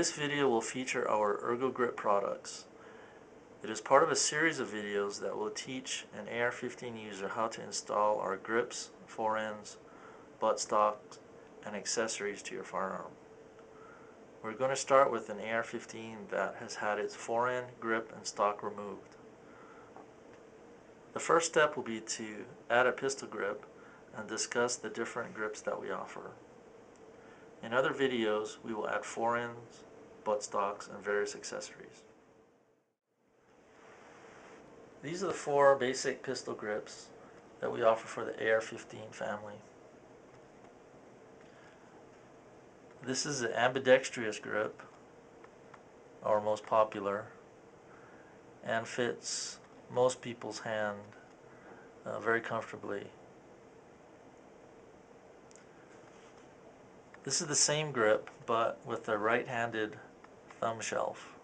This video will feature our ERGO Grip products. It is part of a series of videos that will teach an AR-15 user how to install our grips, forends, buttstocks, and accessories to your firearm. We're going to start with an AR-15 that has had its forend, grip, and stock removed. The first step will be to add a pistol grip and discuss the different grips that we offer. In other videos, we will add forends, buttstocks, and various accessories. These are the four basic pistol grips that we offer for the AR-15 family. This is the ambidextrous grip, our most popular, and fits most people's hand very comfortably. This is the same grip, but with a right-handed thumb shelf.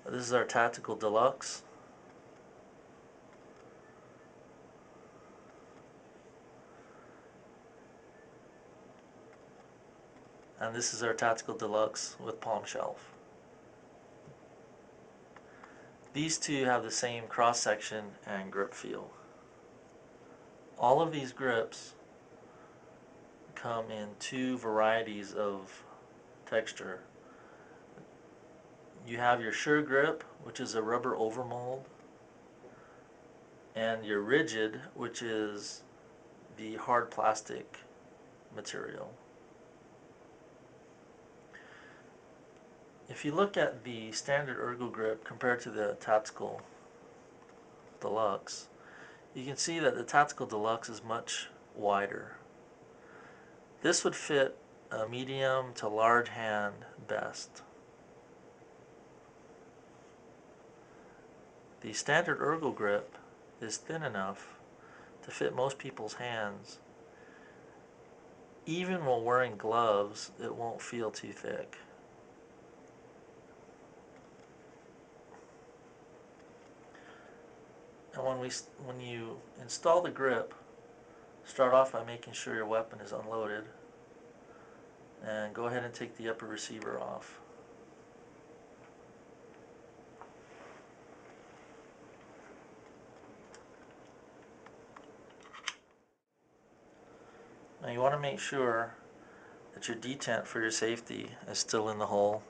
This is our Tactical Deluxe. And this is our Tactical Deluxe with palm shelf. These two have the same cross-section and grip feel. All of these grips come in two varieties of texture. You have your sure grip, which is a rubber overmold, and your rigid, which is the hard plastic material. If you look at the standard ERGO grip compared to the Tactical Deluxe, you can see that the Tactical Deluxe is much wider. This would fit a medium to large hand best. The standard ERGO grip is thin enough to fit most people's hands. Even while wearing gloves, it won't feel too thick. And when you install the grip, start off by making sure your weapon is unloaded, and go ahead and take the upper receiver off. Now you want to make sure that your detent for your safety is still in the hole.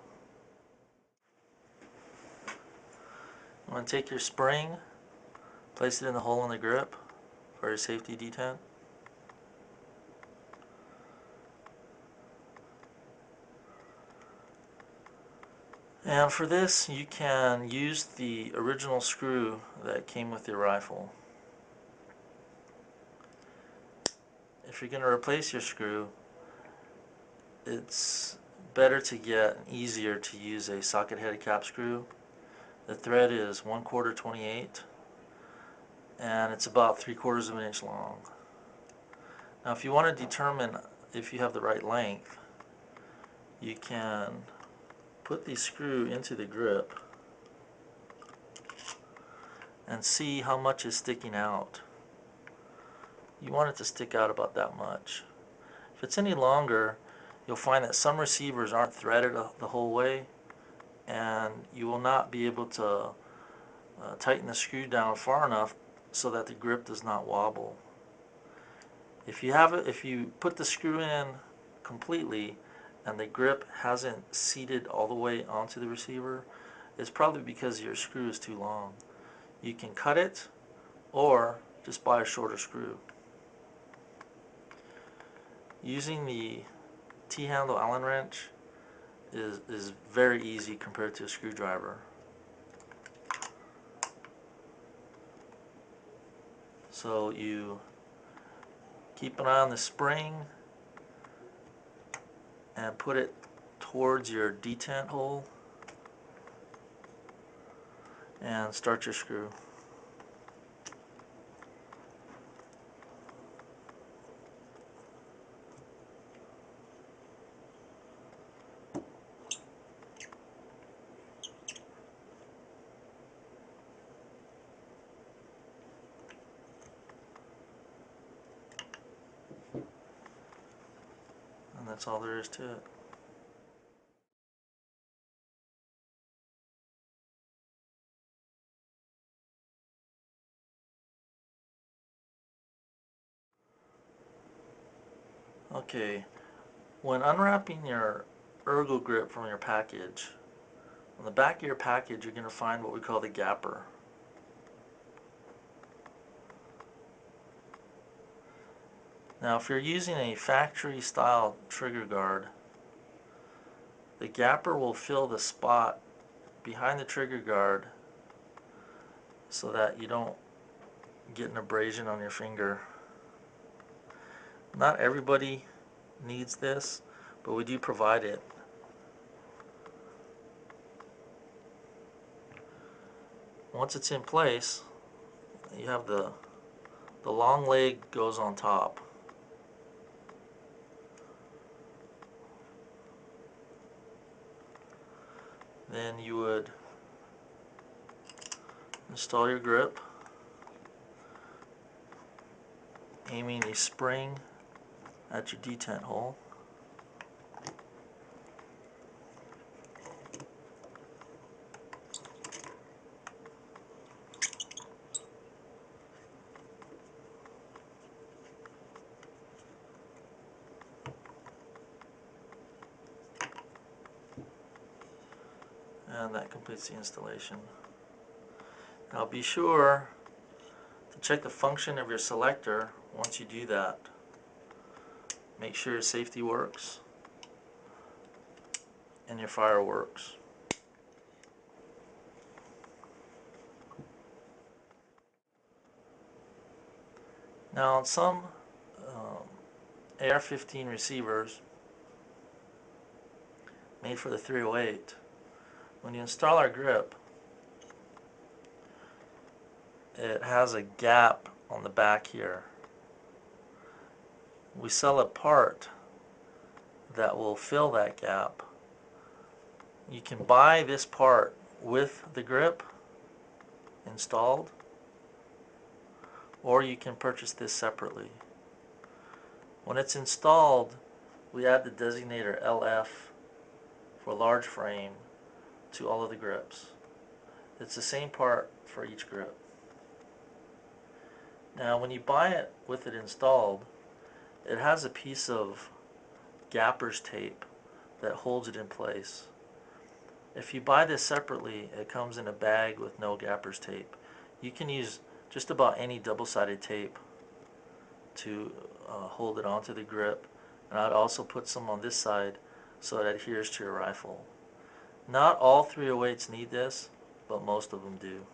You want to take your spring, place it in the hole in the grip for your safety detent. And for this, you can use the original screw that came with your rifle. If you're going to replace your screw, it's better to get and easier to use a socket-headed cap screw. The thread is 1/4 28, and it's about 3/4 of an inch long. Now if you want to determine if you have the right length, you can put the screw into the grip and see how much is sticking out. You want it to stick out about that much. If it's any longer, you'll find that some receivers aren't threaded the whole way, and you will not be able to tighten the screw down far enough so that the grip does not wobble. If you put the screw in completely and the grip hasn't seated all the way onto the receiver, it's probably because your screw is too long. You can cut it or just buy a shorter screw. Using the T-handle Allen wrench is very easy compared to a screwdriver. So you keep an eye on the spring and put it towards your detent hole and start your screw. that's all there is to it. Okay, when unwrapping your ERGO grip from your package, on the back of your package you're going to find what we call the gapper. Now if you're using a factory style trigger guard, the gapper will fill the spot behind the trigger guard so that you don't get an abrasion on your finger. Not everybody needs this, but we do provide it. Once it's in place, you have the long leg goes on top. Then you would install your grip, aiming a spring at your detent hole. And that completes the installation. Now be sure to check the function of your selector once you do that. Make sure your safety works and your fire works. Now on some AR-15 receivers made for the 308, when you install our grip, it has a gap on the back here. We sell a part that will fill that gap. You can buy this part with the grip installed, or you can purchase this separately. When it's installed, we add the designator LF for large frame to all of the grips. It's the same part for each grip. Now when you buy it with it installed, it has a piece of gapper's tape that holds it in place. If you buy this separately, it comes in a bag with no gapper's tape. You can use just about any double-sided tape to hold it onto the grip, and I'd also put some on this side so it adheres to your rifle. Not all 308s need this, but most of them do.